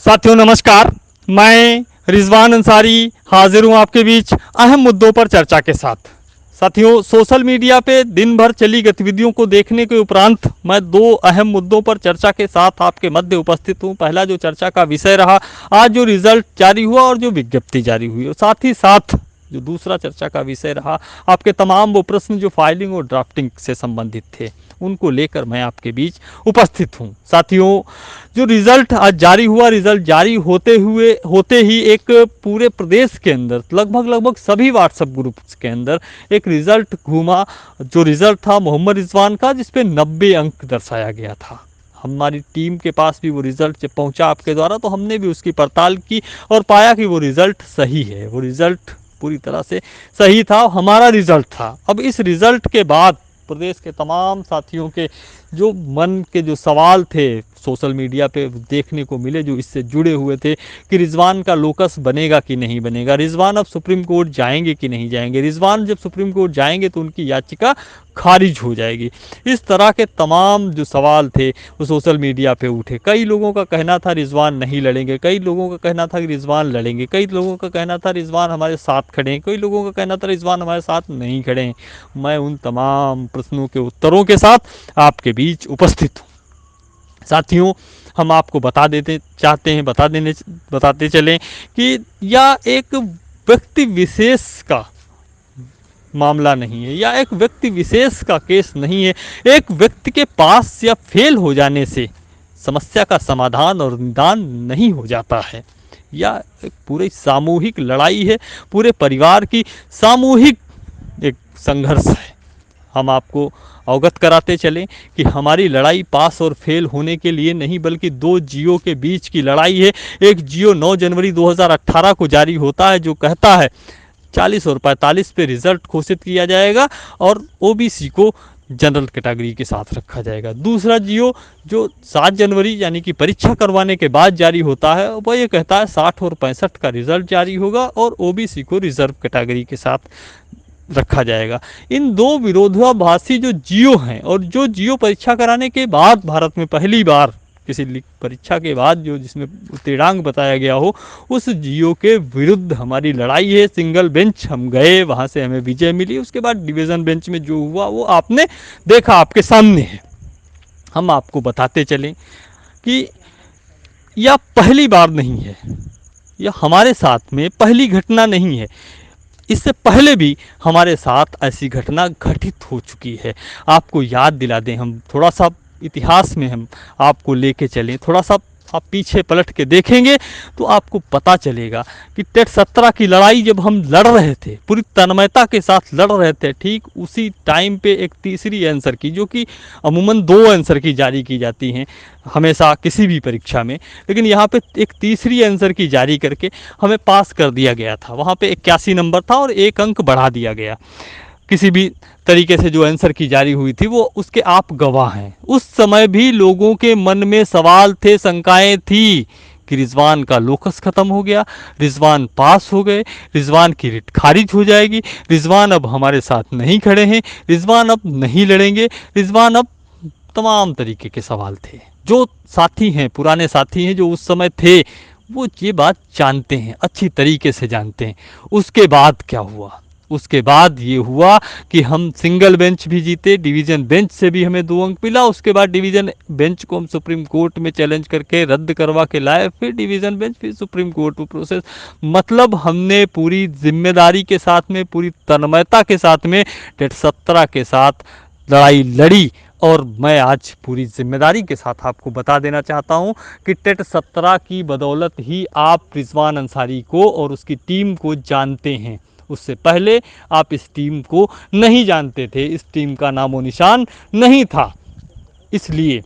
साथियों नमस्कार, मैं रिजवान अंसारी हाजिर हूं आपके बीच अहम मुद्दों पर चर्चा के साथ। साथियों, सोशल मीडिया पे दिन भर चली गतिविधियों को देखने के उपरांत मैं दो अहम मुद्दों पर चर्चा के साथ आपके मध्य उपस्थित हूं। पहला जो चर्चा का विषय रहा, आज जो रिजल्ट जारी हुआ और जो विज्ञप्ति जारी हुई, और साथ ही साथ जो दूसरा चर्चा का विषय रहा, आपके तमाम वो प्रश्न जो फाइलिंग और ड्राफ्टिंग से संबंधित थे, उनको लेकर मैं आपके बीच उपस्थित हूं। साथियों, जो रिजल्ट आज जारी हुआ, रिजल्ट जारी होते ही एक पूरे प्रदेश के अंदर लगभग सभी व्हाट्सएप ग्रुप्स के अंदर एक रिजल्ट घूमा। जो रिजल्ट था मोहम्मद रिजवान का, जिसपे 90 अंक दर्शाया गया था। हमारी टीम के पास भी वो रिजल्ट जब पहुंचा आपके द्वारा, तो हमने भी उसकी पड़ताल की और पाया कि वो रिजल्ट सही है। वो रिजल्ट पूरी तरह से सही था, हमारा रिजल्ट था। अब इस रिजल्ट के बाद प्रदेश के तमाम साथियों के जो मन के जो सवाल थे, सोशल मीडिया पे देखने को मिले, जो इससे जुड़े हुए थे कि रिजवान का लोकस बनेगा कि नहीं बनेगा, रिजवान अब सुप्रीम कोर्ट जाएंगे कि नहीं जाएंगे, रिजवान जब सुप्रीम कोर्ट जाएंगे तो उनकी याचिका खारिज हो जाएगी। इस तरह के तमाम जो सवाल थे वो सोशल मीडिया पे उठे। कई लोगों का कहना था रिजवान नहीं लड़ेंगे, कई लोगों का कहना था कि रिजवान लड़ेंगे, कई लोगों का कहना था रिजवान हमारे साथ खड़े हैं, कई लोगों का कहना था रिजवान हमारे साथ नहीं खड़े हैं। मैं उन तमाम प्रश्नों के उत्तरों के साथ आपके बीच उपस्थित हूँ। साथियों, हम आपको बताते चलें कि यह एक व्यक्ति विशेष का मामला नहीं है, या एक व्यक्ति विशेष का केस नहीं है। एक व्यक्ति के पास या फेल हो जाने से समस्या का समाधान और निदान नहीं हो जाता है। यह एक पूरी सामूहिक लड़ाई है, पूरे परिवार की सामूहिक एक संघर्ष है। हम आपको अवगत कराते चलें कि हमारी लड़ाई पास और फेल होने के लिए नहीं, बल्कि दो जियो के बीच की लड़ाई है। एक जियो 9 जनवरी 2018 को जारी होता है, जो कहता है 40 और 45 पे रिजल्ट घोषित किया जाएगा और ओबीसी को जनरल कैटेगरी के साथ रखा जाएगा। दूसरा जियो जो 7 जनवरी यानी कि परीक्षा करवाने के बाद जारी होता है, वह ये कहता है 60 और 65 का रिजल्ट जारी होगा और ओबीसी को रिजर्व कैटेगरी के साथ रखा जाएगा। इन दो विरोधाभासी जो जियो हैं, और जो जियो परीक्षा कराने के बाद भारत में पहली बार किसी परीक्षा के बाद जो जिसमें उत्तीर्णांक बताया गया हो, उस जियो के विरुद्ध हमारी लड़ाई है। सिंगल बेंच हम गए, वहाँ से हमें विजय मिली। उसके बाद डिवीज़न बेंच में जो हुआ वो आपने देखा, आपके सामने है। हम आपको बताते चलें कि यह पहली बार नहीं है, यह हमारे साथ में पहली घटना नहीं है। इससे पहले भी हमारे साथ ऐसी घटना घटित हो चुकी है। आपको याद दिला दें, हम थोड़ा सा इतिहास में हम आपको लेके चलें, थोड़ा सा आप पीछे पलट के देखेंगे तो आपको पता चलेगा कि टेट 17 की लड़ाई जब हम लड़ रहे थे, पूरी तन्मयता के साथ लड़ रहे थे, ठीक उसी टाइम पे एक तीसरी आंसर की, जो कि अमूमन 2 आंसर की जारी की जाती हैं हमेशा किसी भी परीक्षा में, लेकिन यहाँ पे एक तीसरी आंसर की जारी करके हमें पास कर दिया गया था। वहाँ पे 81 नंबर था और 1 अंक बढ़ा दिया गया। किसी भी तरीके से जो आंसर की जारी हुई थी, वो उसके आप गवाह हैं। उस समय भी लोगों के मन में सवाल थे, शंकाएं थी कि रिजवान का लोकस खत्म हो गया, रिजवान पास हो गए, रिजवान की रिट खारिज हो जाएगी, रिजवान अब हमारे साथ नहीं खड़े हैं, रिजवान अब नहीं लड़ेंगे, रिजवान अब, तमाम तरीके के सवाल थे। जो साथी हैं, पुराने साथी हैं जो उस समय थे, वो ये बात जानते हैं, अच्छी तरीके से जानते हैं। उसके बाद क्या हुआ? उसके बाद ये हुआ कि हम सिंगल बेंच भी जीते, डिवीज़न बेंच से भी हमें 2 अंक मिला। उसके बाद डिवीज़न बेंच को हम सुप्रीम कोर्ट में चैलेंज करके रद्द करवा के लाए, फिर डिवीज़न बेंच, फिर सुप्रीम कोर्ट में प्रोसेस। मतलब हमने पूरी जिम्मेदारी के साथ में, पूरी तन्मयता के साथ में टेट 17 के साथ लड़ाई लड़ी। और मैं आज पूरी जिम्मेदारी के साथ आपको बता देना चाहता हूं कि टेट 17 की बदौलत ही आप रिजवान अंसारी को और उसकी टीम को जानते हैं। उससे पहले आप इस टीम को नहीं जानते थे, इस टीम का नामो निशान नहीं था। इसलिए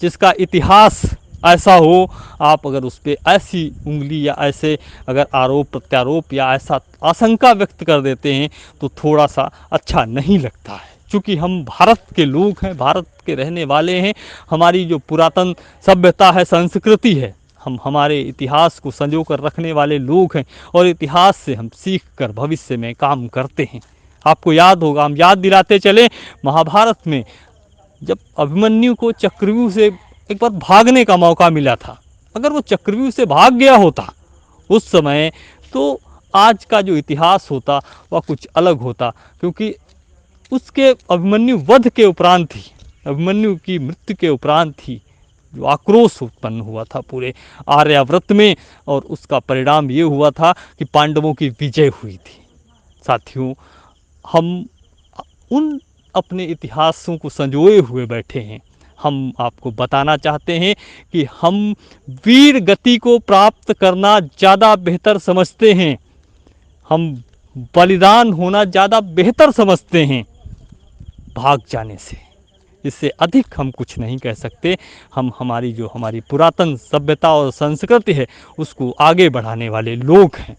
जिसका इतिहास ऐसा हो, आप अगर उस पर ऐसी उंगली या ऐसे अगर आरोप प्रत्यारोप या ऐसा आशंका व्यक्त कर देते हैं तो थोड़ा सा अच्छा नहीं लगता है। चूँकि हम भारत के लोग हैं, भारत के रहने वाले हैं, हमारी जो पुरातन सभ्यता है, संस्कृति है, हम हमारे इतिहास को संजो कर रखने वाले लोग हैं और इतिहास से हम सीख कर भविष्य में काम करते हैं। आपको याद होगा, हम याद दिलाते चले, महाभारत में जब अभिमन्यु को चक्रव्यूह से एक बार भागने का मौका मिला था, अगर वो चक्रव्यूह से भाग गया होता उस समय, तो आज का जो इतिहास होता वह कुछ अलग होता, क्योंकि उसके अभिमन्यु वध के उपरांत ही, अभिमन्यु की मृत्यु के उपरांत ही जो आक्रोश उत्पन्न हुआ था पूरे आर्यावर्त में, और उसका परिणाम ये हुआ था कि पांडवों की विजय हुई थी। साथियों, हम उन अपने इतिहासों को संजोए हुए बैठे हैं। हम आपको बताना चाहते हैं कि हम वीर गति को प्राप्त करना ज़्यादा बेहतर समझते हैं, हम बलिदान होना ज़्यादा बेहतर समझते हैं भाग जाने से। इससे अधिक हम कुछ नहीं कह सकते। हम हमारी पुरातन सभ्यता और संस्कृति है उसको आगे बढ़ाने वाले लोग हैं।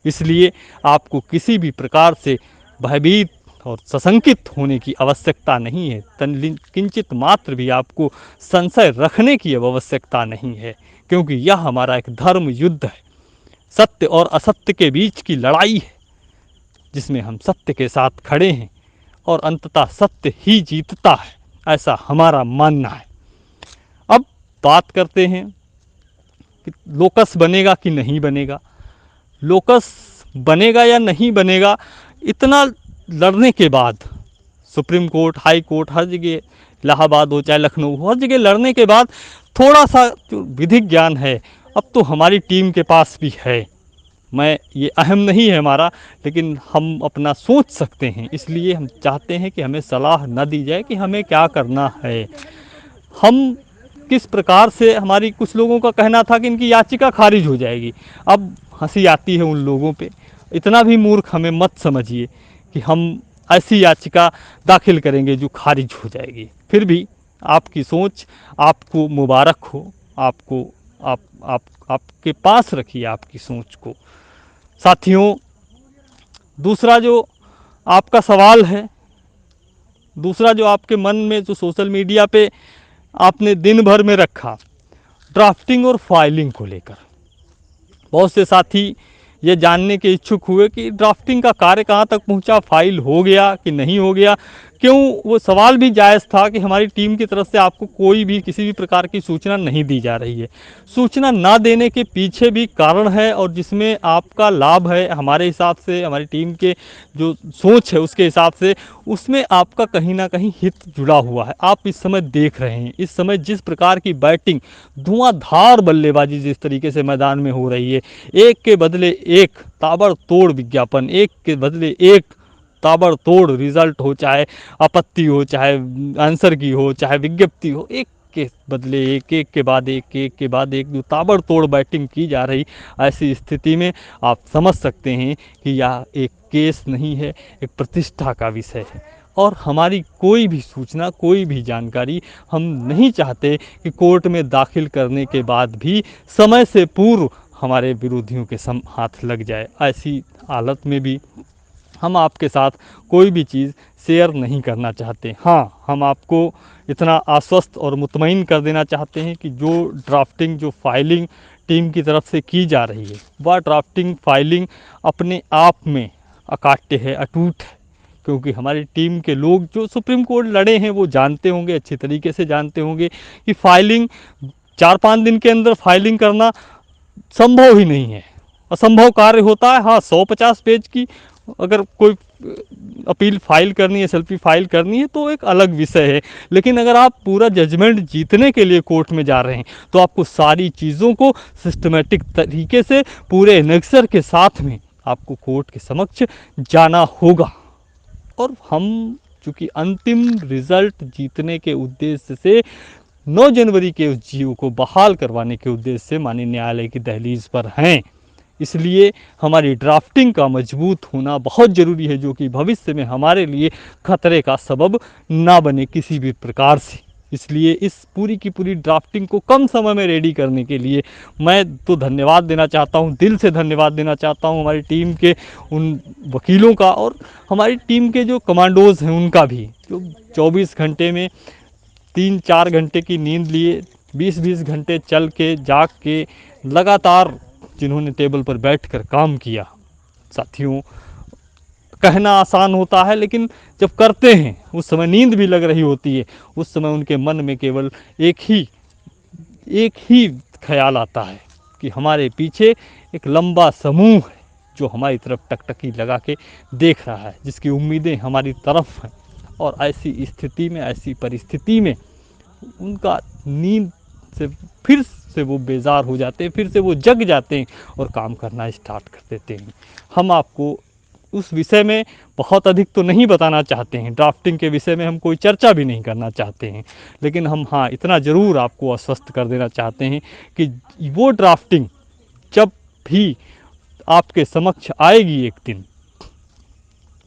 इसलिए आपको किसी भी प्रकार से भयभीत और सशंकित होने की आवश्यकता नहीं है। किंचित मात्र भी आपको संशय रखने की आवश्यकता नहीं है, क्योंकि यह हमारा एक धर्म युद्ध है, सत्य और असत्य के बीच की लड़ाई है, जिसमें हम सत्य के साथ खड़े हैं और अंततः सत्य ही जीतता है, ऐसा हमारा मानना है। अब बात करते हैं कि लोकस बनेगा कि नहीं बनेगा। लोकस बनेगा या नहीं बनेगा, इतना लड़ने के बाद, सुप्रीम कोर्ट, हाई कोर्ट, हर जगह, इलाहाबाद हो चाहे लखनऊ, हर जगह लड़ने के बाद थोड़ा सा जो विधिक ज्ञान है अब तो हमारी टीम के पास भी है। मैं ये अहम नहीं है हमारा, लेकिन हम अपना सोच सकते हैं। इसलिए हम चाहते हैं कि हमें सलाह न दी जाए कि हमें क्या करना है, हम किस प्रकार से। हमारी कुछ लोगों का कहना था कि इनकी याचिका खारिज हो जाएगी। अब हंसी आती है उन लोगों पे। इतना भी मूर्ख हमें मत समझिए कि हम ऐसी याचिका दाखिल करेंगे जो खारिज हो जाएगी। फिर भी आपकी सोच, आपको मुबारक हो, आपको आपके पास रखिए आपकी सोच को। साथियों, दूसरा जो आपका सवाल है, दूसरा जो आपके मन में जो सोशल मीडिया पे आपने दिन भर में रखा, ड्राफ्टिंग और फाइलिंग को लेकर, बहुत से साथी ये जानने के इच्छुक हुए कि ड्राफ्टिंग का कार्य कहाँ तक पहुँचा, फाइल हो गया कि नहीं हो गया। क्यों, वो सवाल भी जायज़ था कि हमारी टीम की तरफ से आपको कोई भी किसी भी प्रकार की सूचना नहीं दी जा रही है। सूचना ना देने के पीछे भी कारण है, और जिसमें आपका लाभ है हमारे हिसाब से, हमारी टीम के जो सोच है उसके हिसाब से, उसमें आपका कहीं ना कहीं हित जुड़ा हुआ है। आप इस समय देख रहे हैं, इस समय जिस प्रकार की बैटिंग, धुआंधार बल्लेबाजी जिस तरीके से मैदान में हो रही है, एक के बदले एक ताबड़तोड़ विज्ञापन, एक के बदले एक ताबड़तोड़ रिजल्ट हो, चाहे आपत्ति हो, चाहे आंसर की हो, चाहे विज्ञप्ति हो, एक के बदले एक, एक के बाद एक, एक के बाद एक, जो ताबड़तोड़ बैटिंग की जा रही। ऐसी स्थिति में आप समझ सकते हैं कि यह एक केस नहीं है, एक प्रतिष्ठा का विषय है। और हमारी कोई भी सूचना, कोई भी जानकारी हम नहीं चाहते कि कोर्ट में दाखिल करने के बाद भी समय से पूर्व हमारे विरोधियों के हाथ लग जाए। ऐसी हालत में भी हम आपके साथ कोई भी चीज़ शेयर नहीं करना चाहते। हाँ, हम आपको इतना आश्वस्त और मुतमईन कर देना चाहते हैं कि जो ड्राफ्टिंग, जो फाइलिंग टीम की तरफ से की जा रही है, वह ड्राफ्टिंग फाइलिंग अपने आप में अकाट्य है, अटूट है। क्योंकि हमारी टीम के लोग जो सुप्रीम कोर्ट लड़े हैं वो जानते होंगे, अच्छी तरीके से जानते होंगे कि फाइलिंग 4-5 दिन के अंदर फाइलिंग करना संभव ही नहीं है, असंभव कार्य होता है। हाँ, 150 पेज की अगर कोई अपील फाइल करनी है, सेल्फी फाइल करनी है तो एक अलग विषय है, लेकिन अगर आप पूरा जजमेंट जीतने के लिए कोर्ट में जा रहे हैं तो आपको सारी चीज़ों को सिस्टमेटिक तरीके से पूरे एनेक्सर के साथ में आपको कोर्ट के समक्ष जाना होगा। और हम चूँकि अंतिम रिजल्ट जीतने के उद्देश्य से 9 जनवरी के उस जीव को बहाल करवाने के उद्देश्य से माननीय न्यायालय की दहलीज पर हैं, इसलिए हमारी ड्राफ्टिंग का मजबूत होना बहुत ज़रूरी है, जो कि भविष्य में हमारे लिए खतरे का सबब ना बने किसी भी प्रकार से। इसलिए इस पूरी की पूरी ड्राफ्टिंग को कम समय में रेडी करने के लिए मैं तो धन्यवाद देना चाहता हूं, दिल से धन्यवाद देना चाहता हूं हमारी टीम के उन वकीलों का, और हमारी टीम के जो कमांडोज़ हैं उनका भी, जो 24 घंटे में 3-4 घंटे की नींद लिए, 20-20 घंटे चल के जाग के लगातार जिन्होंने टेबल पर बैठकर काम किया। साथियों, कहना आसान होता है, लेकिन जब करते हैं उस समय नींद भी लग रही होती है। उस समय उनके मन में केवल एक ही ख्याल आता है कि हमारे पीछे एक लंबा समूह है जो हमारी तरफ टकटकी लगा के देख रहा है, जिसकी उम्मीदें हमारी तरफ हैं। और ऐसी स्थिति में, ऐसी परिस्थिति में उनका नींद से फिर से वो बेजार हो जाते हैं, फिर से वो जग जाते हैं और काम करना स्टार्ट कर देते हैं। हम आपको उस विषय में बहुत अधिक तो नहीं बताना चाहते हैं, ड्राफ्टिंग के विषय में हम कोई चर्चा भी नहीं करना चाहते हैं, लेकिन हम हाँ इतना ज़रूर आपको आश्वस्त कर देना चाहते हैं कि वो ड्राफ्टिंग जब भी आपके समक्ष आएगी एक दिन,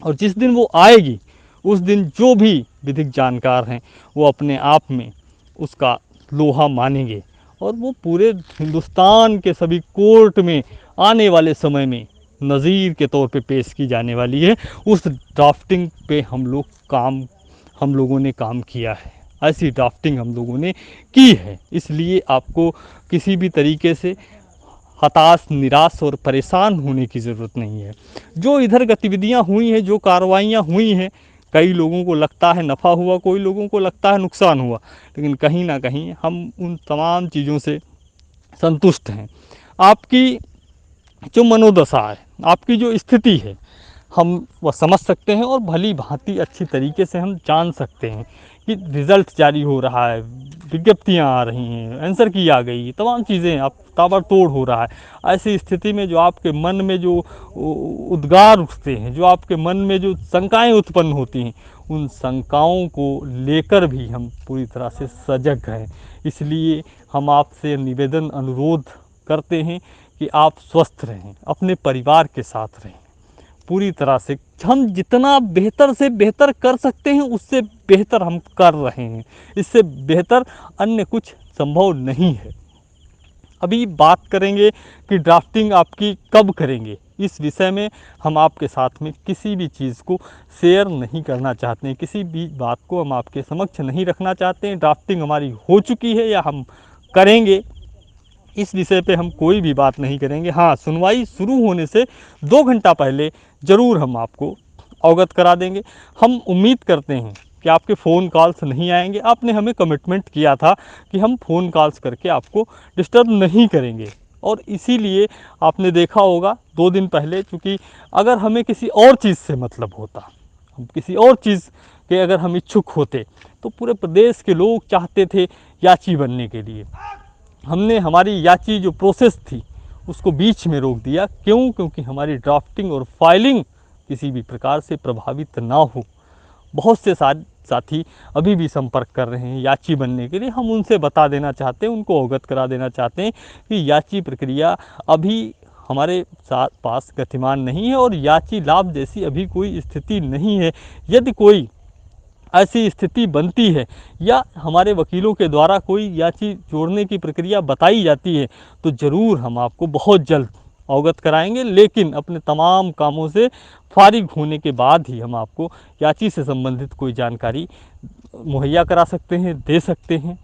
और जिस दिन वो आएगी उस दिन जो भी विधिक जानकार हैं वो अपने आप में उसका लोहा मानेंगे, और वो पूरे हिंदुस्तान के सभी कोर्ट में आने वाले समय में नज़ीर के तौर पे पेश की जाने वाली है। उस ड्राफ्टिंग पे हम लोगों ने काम किया है, ऐसी ड्राफ्टिंग हम लोगों ने की है। इसलिए आपको किसी भी तरीके से हताश, निराश और परेशान होने की ज़रूरत नहीं है। जो इधर गतिविधियां हुई हैं, जो कार्रवाइयाँ हुई हैं, कई लोगों को लगता है नफ़ा हुआ, कोई लोगों को लगता है नुकसान हुआ, लेकिन कहीं ना कहीं हम उन तमाम चीज़ों से संतुष्ट हैं। आपकी जो मनोदशा है, आपकी जो स्थिति है, हम वह समझ सकते हैं और भली भांति अच्छी तरीके से हम जान सकते हैं कि रिज़ल्ट जारी हो रहा है, विज्ञप्तियाँ आ रही हैं, आंसर की आ गई, तमाम चीज़ें अब ताबड़तोड़ हो रहा है। ऐसी स्थिति में जो आपके मन में जो उद्गार उठते हैं, जो आपके मन में जो शंकाएं उत्पन्न होती हैं, उन शंकाओं को लेकर भी हम पूरी तरह से सजग हैं। इसलिए हम आपसे निवेदन, अनुरोध करते हैं कि आप स्वस्थ रहें, अपने परिवार के साथ रहें, पूरी तरह से हम जितना बेहतर से बेहतर कर सकते हैं उससे बेहतर हम कर रहे हैं। इससे बेहतर अन्य कुछ संभव नहीं है। अभी बात करेंगे कि ड्राफ्टिंग आपकी कब करेंगे, इस विषय में हम आपके साथ में किसी भी चीज़ को शेयर नहीं करना चाहते हैं, किसी भी बात को हम आपके समक्ष नहीं रखना चाहते हैं। ड्राफ्टिंग हमारी हो चुकी है या हम करेंगे, इस विषय पे हम कोई भी बात नहीं करेंगे। हाँ, सुनवाई शुरू होने से 2 घंटा पहले ज़रूर हम आपको अवगत करा देंगे। हम उम्मीद करते हैं कि आपके फ़ोन कॉल्स नहीं आएंगे। आपने हमें कमिटमेंट किया था कि हम फ़ोन कॉल्स करके आपको डिस्टर्ब नहीं करेंगे, और इसीलिए आपने देखा होगा 2 दिन पहले, चूँकि अगर हमें किसी और चीज़ से मतलब होता, हम किसी और चीज़ के अगर हम इच्छुक होते, तो पूरे प्रदेश के लोग चाहते थे याची बनने के लिए, हमने हमारी याची जो प्रोसेस थी उसको बीच में रोक दिया। क्यों? क्योंकि हमारी ड्राफ्टिंग और फाइलिंग किसी भी प्रकार से प्रभावित ना हो। बहुत से साथी अभी भी संपर्क कर रहे हैं याची बनने के लिए। हम उनसे बता देना चाहते हैं, उनको अवगत करा देना चाहते हैं कि याची प्रक्रिया अभी हमारे पास गतिमान नहीं है और याची लाभ जैसी अभी कोई स्थिति नहीं है। यदि कोई ऐसी स्थिति बनती है या हमारे वकीलों के द्वारा कोई याची जोड़ने की प्रक्रिया बताई जाती है, तो ज़रूर हम आपको बहुत जल्द अवगत कराएंगे, लेकिन अपने तमाम कामों से फारिग होने के बाद ही हम आपको याची से संबंधित कोई जानकारी मुहैया करा सकते हैं, दे सकते हैं।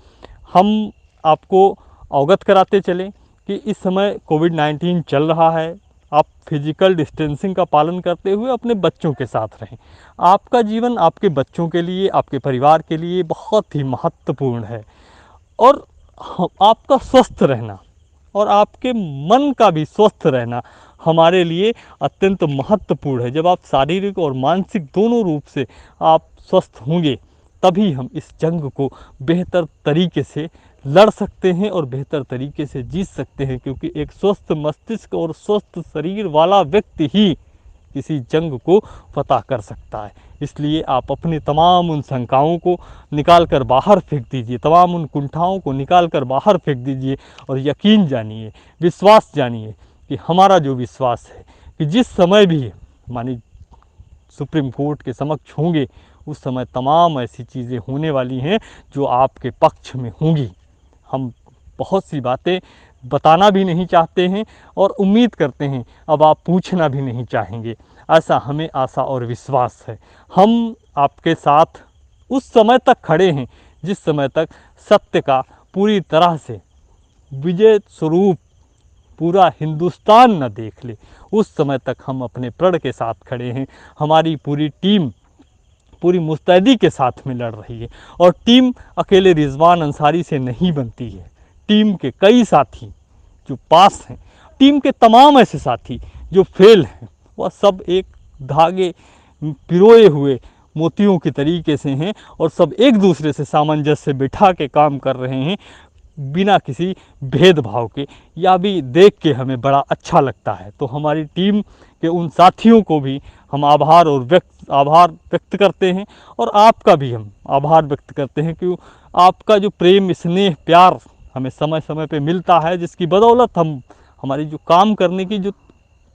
हम आपको अवगत कराते चलें कि इस समय कोविड-19 चल रहा है। आप फिजिकल डिस्टेंसिंग का पालन करते हुए अपने बच्चों के साथ रहें। आपका जीवन आपके बच्चों के लिए, आपके परिवार के लिए बहुत ही महत्वपूर्ण है, और आपका स्वस्थ रहना और आपके मन का भी स्वस्थ रहना हमारे लिए अत्यंत महत्वपूर्ण है। जब आप शारीरिक और मानसिक दोनों रूप से आप स्वस्थ होंगे, तभी हम इस जंग को बेहतर तरीके से लड़ सकते हैं और बेहतर तरीके से जीत सकते हैं, क्योंकि एक स्वस्थ मस्तिष्क और स्वस्थ शरीर वाला व्यक्ति ही किसी जंग को फतह कर सकता है। इसलिए आप अपने तमाम उन शंकाओं को निकाल कर बाहर फेंक दीजिए, तमाम उन कुंठाओं को निकाल कर बाहर फेंक दीजिए, और यकीन जानिए, विश्वास जानिए कि हमारा जो विश्वास है कि जिस समय भी मानी सुप्रीम कोर्ट के समक्ष होंगे, उस समय तमाम ऐसी चीज़ें होने वाली हैं जो आपके पक्ष में होंगी। हम बहुत सी बातें बताना भी नहीं चाहते हैं और उम्मीद करते हैं अब आप पूछना भी नहीं चाहेंगे, ऐसा हमें आशा और विश्वास है। हम आपके साथ उस समय तक खड़े हैं जिस समय तक सत्य का पूरी तरह से विजय स्वरूप पूरा हिंदुस्तान न देख ले, उस समय तक हम अपने प्रण के साथ खड़े हैं। हमारी पूरी टीम पूरी मुस्तैदी के साथ में लड़ रही है, और टीम अकेले रिजवान अंसारी से नहीं बनती है, टीम के कई साथी जो पास हैं, टीम के तमाम ऐसे साथी जो फेल हैं, वह सब एक धागे पिरोए हुए मोतियों के तरीके से हैं और सब एक दूसरे से सामंजस्य बिठा के काम कर रहे हैं, बिना किसी भेदभाव के। या भी देख के हमें बड़ा अच्छा लगता है। तो हमारी टीम के उन साथियों को भी हम आभार व्यक्त करते हैं, और आपका भी हम आभार व्यक्त करते हैं कि आपका जो प्रेम, स्नेह, प्यार हमें समय समय पे मिलता है, जिसकी बदौलत हम हमारी जो काम करने की जो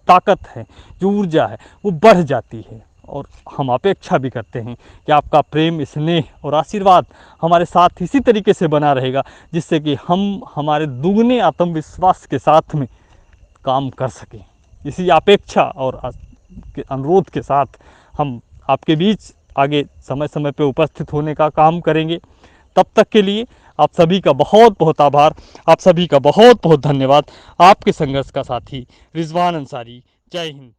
ताकत है, जो ऊर्जा है, वो बढ़ जाती है। और हम अपेक्षा भी करते हैं कि आपका प्रेम, स्नेह और आशीर्वाद हमारे साथ इसी तरीके से बना रहेगा, जिससे कि हम हमारे दुगने आत्मविश्वास के साथ में काम कर सकें। इसी अपेक्षा और अनुरोध के साथ हम आपके बीच आगे समय समय पर उपस्थित होने का काम करेंगे। तब तक के लिए आप सभी का बहुत बहुत आभार, आप सभी का बहुत बहुत धन्यवाद। आपके संघर्ष का साथी रिजवान अंसारी। जय हिंद।